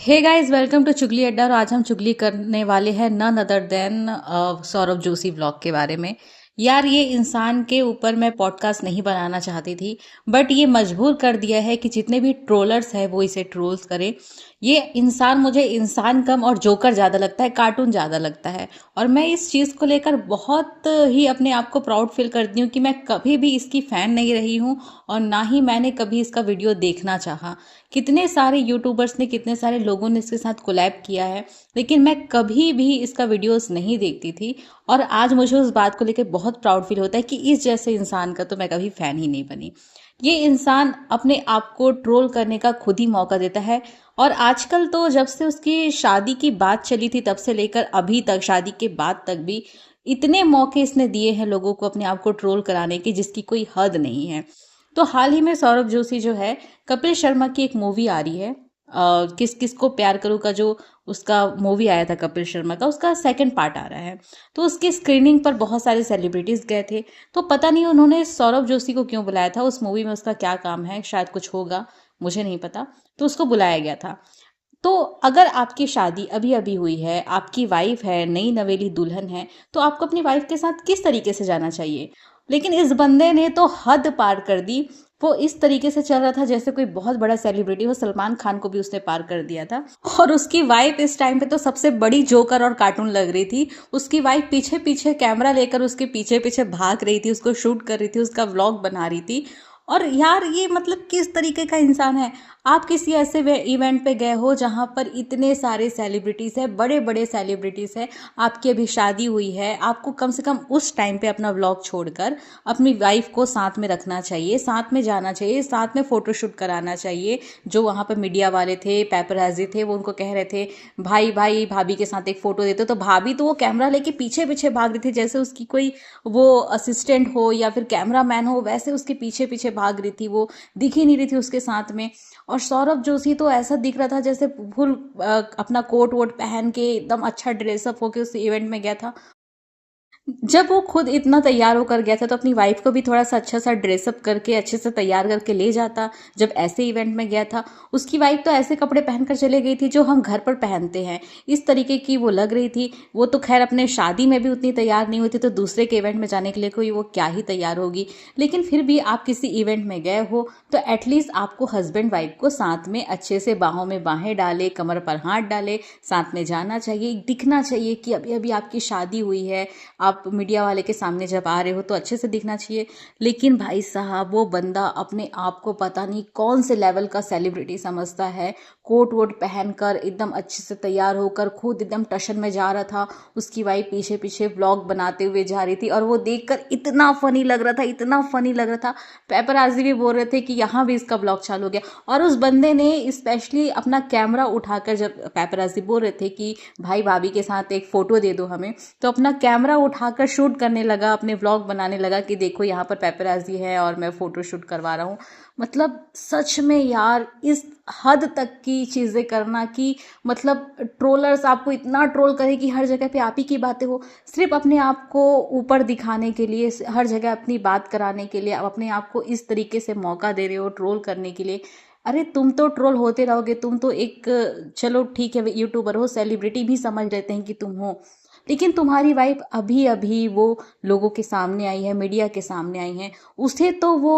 Hey guys, welcome to चुगली अड्डा। और आज हम चुगली करने वाले हैं none other than Saurabh Joshi vlog के बारे में। यार, ये इंसान के ऊपर मैं पॉडकास्ट नहीं बनाना चाहती थी, बट ये मजबूर कर दिया है कि जितने भी ट्रोलर्स हैं वो इसे ट्रोल्स करें। ये इंसान मुझे इंसान कम और जोकर ज़्यादा लगता है, कार्टून ज़्यादा लगता है। और मैं इस चीज़ को लेकर बहुत ही अपने आप को प्राउड फील करती हूँ कि मैं कभी भी इसकी फ़ैन नहीं रही हूँ और ना ही मैंने कभी इसका वीडियो देखना चाहा। कितने सारे यूट्यूबर्स ने, कितने सारे लोगों ने इसके साथ कोलैब किया है, लेकिन मैं कभी भी इसका वीडियोस नहीं देखती थी। और आज मुझे उस बात को लेकर बहुत प्राउड फील होता है कि इस जैसे इंसान का तो मैं कभी फैन ही नहीं बनी। ये इंसान अपने आप को ट्रोल करने का खुद ही मौका देता है। और आजकल तो जब से उसकी शादी की बात चली थी तब से लेकर अभी तक, शादी के बाद तक भी इतने मौके इसने दिए हैं लोगों को अपने आप को ट्रोल कराने के, जिसकी कोई हद नहीं है। तो हाल ही में सौरभ जोशी जो है, कपिल शर्मा की एक मूवी आ रही है, किस किस को प्यार करूं का, जो उसका मूवी आया था कपिल शर्मा का, उसका सेकंड पार्ट आ रहा है। तो उसकी स्क्रीनिंग पर बहुत सारे सेलिब्रिटीज गए थे। तो पता नहीं उन्होंने सौरभ जोशी को क्यों बुलाया था, उस मूवी में उसका क्या काम है, शायद कुछ होगा, मुझे नहीं पता। तो उसको बुलाया गया था। तो अगर आपकी शादी अभी अभी हुई है, आपकी वाइफ है, नई नवेली दुल्हन है, तो आपको अपनी वाइफ के साथ किस तरीके से जाना चाहिए। लेकिन इस बंदे ने तो हद पार कर दी। वो इस तरीके से चल रहा था जैसे कोई बहुत बड़ा सेलिब्रिटी हो। सलमान खान को भी उसने पार कर दिया था। और उसकी वाइफ इस टाइम पे तो सबसे बड़ी जोकर और कार्टून लग रही थी। उसकी वाइफ पीछे पीछे कैमरा लेकर उसके पीछे पीछे भाग रही थी, उसको शूट कर रही थी, उसका व्लॉग बना रही थी। और यार, ये मतलब किस तरीके का इंसान है। आप किसी ऐसे इवेंट पे गए हो जहां पर इतने सारे सेलिब्रिटीज है, बड़े बड़े सेलिब्रिटीज है, आपकी अभी शादी हुई है, आपको कम से कम उस टाइम पे अपना व्लॉग छोड़कर अपनी वाइफ को साथ में रखना चाहिए, साथ में जाना चाहिए, साथ में फोटोशूट कराना चाहिए। जो वहां पर मीडिया वाले थे, पेपराजी थे, वो उनको कह रहे थे भाई भाई भाभी के साथ एक फोटो देते, तो भाभी तो वो कैमरा लेके पीछे पीछे भाग रही थी, जैसे उसकी कोई वो असिस्टेंट हो या फिर कैमरा मैन हो, वैसे उसके पीछे पीछे भाग रही थी। वो दिख ही नहीं रही थी उसके साथ में। और सौरभ जोशी तो ऐसा दिख रहा था जैसे फुल अपना कोट वोट पहन के एकदम अच्छा ड्रेसअप होके उस इवेंट में गया था। जब वो खुद इतना तैयार होकर गया था तो अपनी वाइफ को भी थोड़ा सा अच्छा सा ड्रेसअप करके, अच्छे से तैयार करके ले जाता। जब ऐसे इवेंट में गया था, उसकी वाइफ तो ऐसे कपड़े पहनकर चले गई थी जो हम घर पर पहनते हैं, इस तरीके की वो लग रही थी। वो तो खैर अपने शादी में भी उतनी तैयार नहीं हुई थी, तो दूसरे के इवेंट में जाने के लिए कोई वो क्या ही तैयार होगी। लेकिन फिर भी आप किसी इवेंट में गए हो तो एटलीस्ट आपको हस्बैंड वाइफ को साथ में अच्छे से बाहों में बाहें डाले, कमर पर हाथ डाले, साथ में जाना चाहिए, दिखना चाहिए कि अभी अभी आपकी शादी हुई है। आप मीडिया वाले के सामने जब आ रहे हो तो अच्छे से दिखना चाहिए। लेकिन भाई साहब, वो बंदा अपने आप को पता नहीं कौन से लेवल का सेलिब्रिटी समझता है। कोट वोट पहनकर एकदम अच्छे से तैयार होकर खुद एकदम टशन में जा रहा था। उसकी वाइफ पीछे पीछे व्लॉग बनाते हुए जा रही थी और वो देखकर इतना फनी लग रहा था, इतना फनी लग रहा था। पेपराजी भी बोल रहे थे कि यहाँ भी इसका व्लॉग चालू हो गया। और उस बंदे ने स्पेशली अपना कैमरा उठाकर, जब पेपराजी बोल रहे थे कि भाई भाभी के साथ एक फोटो दे दो हमें, तो अपना कैमरा उठाकर शूट करने लगा, अपने व्लॉग बनाने लगा कि देखो यहाँ पर पेपराजी है और मैं फोटो शूट करवा रहा हूँ। मतलब सच में यार, इस हद तक की चीजें करना कि मतलब ट्रोलर्स आपको इतना ट्रोल करे कि हर जगह पे आप ही की बातें हो, सिर्फ अपने आप को ऊपर दिखाने के लिए, हर जगह अपनी बात कराने के लिए आप अपने आप को इस तरीके से मौका दे रहे हो ट्रोल करने के लिए। अरे तुम तो ट्रोल होते रहोगे, तुम तो एक, चलो ठीक है, यूट्यूबर हो, सेलिब्रिटी भी समझ लेते हैं कि तुम हो। लेकिन तुम्हारी वाइफ अभी अभी वो लोगों के सामने आई है, मीडिया के सामने आई है, उसे तो वो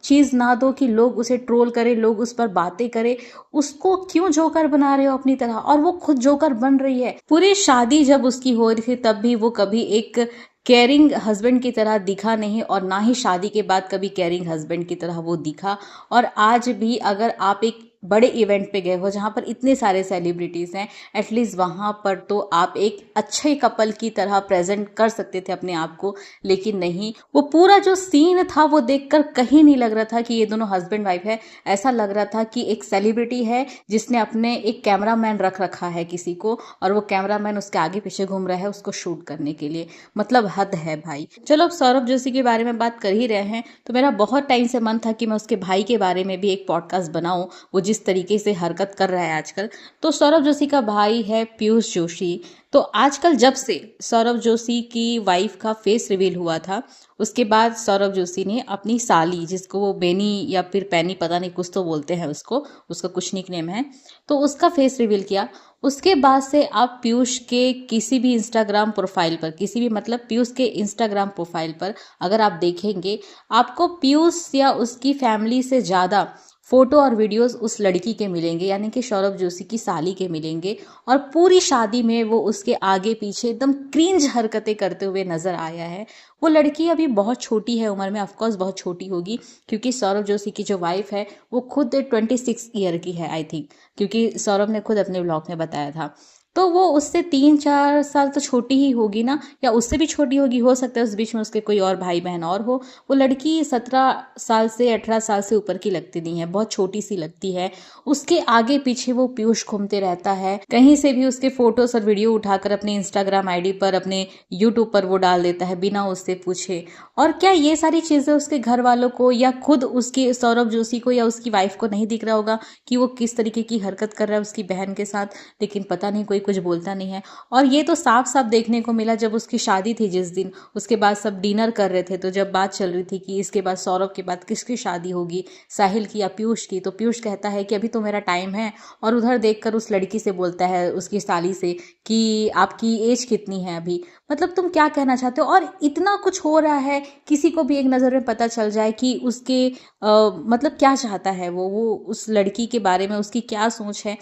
चीज़ ना दो कि लोग उसे ट्रोल करें, लोग उस पर बातें करें। उसको क्यों जोकर बना रहे हो अपनी तरह, और वो खुद जोकर बन रही है। पूरी शादी जब उसकी हो रही थी तब भी वो कभी एक केयरिंग हस्बैंड की तरह दिखा नहीं, और ना ही शादी के बाद कभी केयरिंग हस्बैंड की तरह वो दिखा। और आज भी अगर आप एक बड़े इवेंट पे गए हो जहां पर इतने सारे सेलिब्रिटीज हैं, एटलीस्ट वहां पर तो आप एक अच्छे कपल की तरह प्रेजेंट कर सकते थे अपने आप को। लेकिन नहीं, वो पूरा जो सीन था वो देखकर कहीं नहीं लग रहा था कि ये दोनों हस्बैंड वाइफ है। ऐसा लग रहा था कि एक सेलिब्रिटी है जिसने अपने एक कैमरामैन रख रखा है किसी को, और वो कैमरामैन उसके आगे पीछे घूम रहा है उसको शूट करने के लिए। मतलब हद है भाई। चलो, अब सौरभ जोशी के बारे में बात कर ही रहे हैं तो मेरा बहुत टाइम से मन था कि मैं उसके भाई के बारे में भी एक पॉडकास्ट बनाऊं। वो जिस तरीके से हरकत कर रहा है आजकल। तो सौरभ जोशी का भाई है पीयूष जोशी। तो आजकल जब से सौरभ जोशी की वाइफ का फेस रिवील हुआ था, उसके बाद सौरभ जोशी ने अपनी साली, जिसको वो बेनी या फिर पैनी पता नहीं कुछ तो बोलते हैं उसको, उसका कुछ निकनेम है, तो उसका फेस रिवील किया। उसके बाद से आप पीयूष के किसी भी इंस्टाग्राम प्रोफाइल पर, किसी भी मतलब पीयूष के इंस्टाग्राम प्रोफाइल पर अगर आप देखेंगे, आपको पीयूष या उसकी फैमिली से ज़्यादा फोटो और वीडियोस उस लड़की के मिलेंगे, यानी कि सौरभ जोशी की साली के मिलेंगे। और पूरी शादी में वो उसके आगे पीछे एकदम क्रिंज हरकतें करते हुए नजर आया है। वो लड़की अभी बहुत छोटी है उम्र में, ऑफकोर्स बहुत छोटी होगी, क्योंकि सौरभ जोशी की जो वाइफ है वो खुद 26 ईयर की है आई थिंक, क्योंकि सौरभ ने खुद अपने ब्लॉग में बताया था। तो वो उससे 3-4 साल तो छोटी ही होगी ना, या उससे भी छोटी होगी, हो सकता है उस बीच में उसके कोई और भाई बहन और हो। वो लड़की 17 साल से 18 साल से ऊपर की लगती नहीं है, बहुत छोटी सी लगती है। उसके आगे पीछे वो पीयूष घूमते रहता है, कहीं से भी उसके फोटोज और वीडियो उठाकर अपने इंस्टाग्राम आईडी पर, अपने यूट्यूब पर वो डाल देता है बिना उससे पूछे। और क्या ये सारी चीजें उसके घर वालों को या खुद उसके सौरभ जोशी को या उसकी वाइफ को नहीं दिख रहा होगा कि वो किस तरीके की हरकत कर रहा है उसकी बहन के साथ? लेकिन पता नहीं, कोई कुछ बोलता नहीं है। और ये तो साफ साफ देखने को मिला जब उसकी शादी थी जिस दिन, उसके बाद सब डिनर कर रहे थे, तो जब बात चल रही थी कि इसके बाद सौरभ के बाद किसकी शादी होगी, साहिल की या पीयूष की, तो पीयूष कहता है कि अभी तो मेरा टाइम है। और उधर देखकर उस लड़की से बोलता है, उसकी साली से, कि आपकी एज कितनी है अभी, मतलब तुम क्या कहना चाहते हो? और इतना कुछ हो रहा है, किसी को भी एक नज़र में पता चल जाए कि उसके मतलब क्या चाहता है वो उस लड़की के बारे में उसकी क्या सोच है।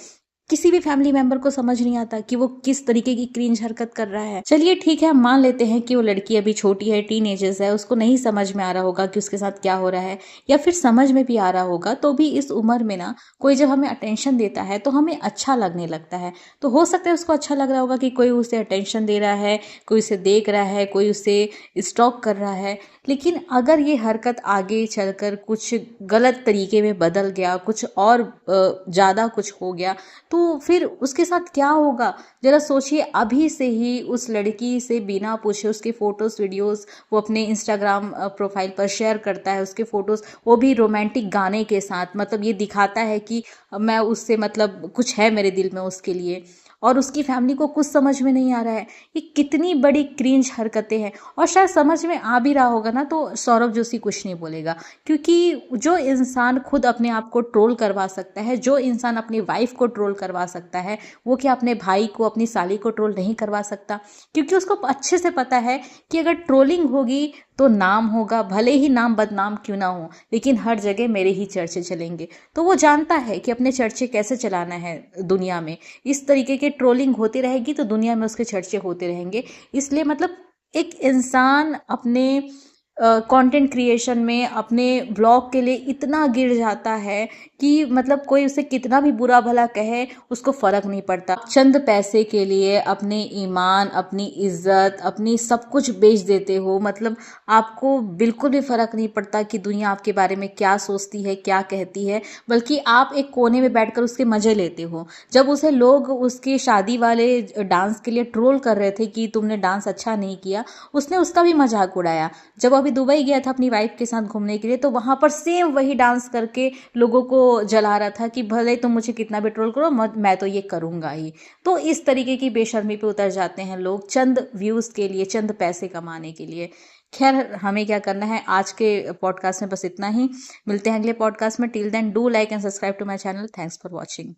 किसी भी फैमिली मेंबर को समझ नहीं आता कि वो किस तरीके की क्रिंज हरकत कर रहा है। चलिए ठीक है, हम मान लेते हैं कि वो लड़की अभी छोटी है, टीनेजर्स है, उसको नहीं समझ में आ रहा होगा कि उसके साथ क्या हो रहा है, या फिर समझ में भी आ रहा होगा तो भी इस उम्र में ना कोई जब हमें अटेंशन देता है तो हमें अच्छा लगने लगता है। तो हो सकता है उसको अच्छा लग रहा होगा कि कोई उसे अटेंशन दे रहा है, कोई उसे देख रहा है, कोई उसे स्टॉक कर रहा है। लेकिन अगर ये हरकत आगे चलकर कुछ गलत तरीके में बदल गया, कुछ और ज़्यादा कुछ हो गया, तो फिर उसके साथ क्या होगा? जरा सोचिए। अभी से ही उस लड़की से बिना पूछे उसके फोटोज वीडियोस वो अपने इंस्टाग्राम प्रोफाइल पर शेयर करता है, उसके फोटोज, वो भी रोमांटिक गाने के साथ, मतलब ये दिखाता है कि मैं उससे, मतलब कुछ है मेरे दिल में उसके लिए। और उसकी फैमिली को कुछ समझ में नहीं आ रहा है। ये कितनी बड़ी क्रिंज हरकतें हैं। और शायद समझ में आ भी रहा होगा ना तो सौरभ जोशी कुछ नहीं बोलेगा, क्योंकि जो इंसान खुद अपने आप को ट्रोल करवा सकता है, जो इंसान अपनी वाइफ को ट्रोल करवा सकता है, वो क्या अपने भाई को, अपनी साली को ट्रोल नहीं करवा सकता? क्योंकि उसको अच्छे से पता है कि अगर ट्रोलिंग होगी तो नाम होगा, भले ही नाम बदनाम क्यों ना हो, लेकिन हर जगह मेरे ही चर्चे चलेंगे। तो वो जानता है कि अपने चर्चे कैसे चलाना है दुनिया में। इस तरीके के ट्रोलिंग होती रहेगी तो दुनिया में उसके चर्चे होते रहेंगे। इसलिए मतलब एक इंसान अपने कंटेंट क्रिएशन में, अपने ब्लॉग के लिए इतना गिर जाता है कि मतलब कोई उसे कितना भी बुरा भला कहे उसको फर्क नहीं पड़ता। चंद पैसे के लिए अपने ईमान, अपनी इज्जत, अपनी सब कुछ बेच देते हो। मतलब आपको बिल्कुल भी फर्क नहीं पड़ता कि दुनिया आपके बारे में क्या सोचती है, क्या कहती है, बल्कि आप एक कोने में बैठकर उसके मजे लेते हो। जब उसे लोग उसके शादी वाले डांस के लिए ट्रोल कर रहे थे कि तुमने डांस अच्छा नहीं किया, उसने उसका भी मजाक उड़ाया। जब अभी दुबई गया था अपनी वाइफ के साथ घूमने के लिए, तो वहां पर सेम वही डांस करके लोगों को जला रहा था कि भले तुम मुझे कितना भी ट्रोल करो, मैं तो ये करूंगा ही। तो इस तरीके की बेशर्मी पे उतर जाते हैं लोग चंद व्यूज के लिए, चंद पैसे कमाने के लिए। खैर, हमें क्या करना है। आज के पॉडकास्ट में बस इतना ही। मिलते हैं अगले पॉडकास्ट में। Till then do like and subscribe to my channel. Thanks for watching.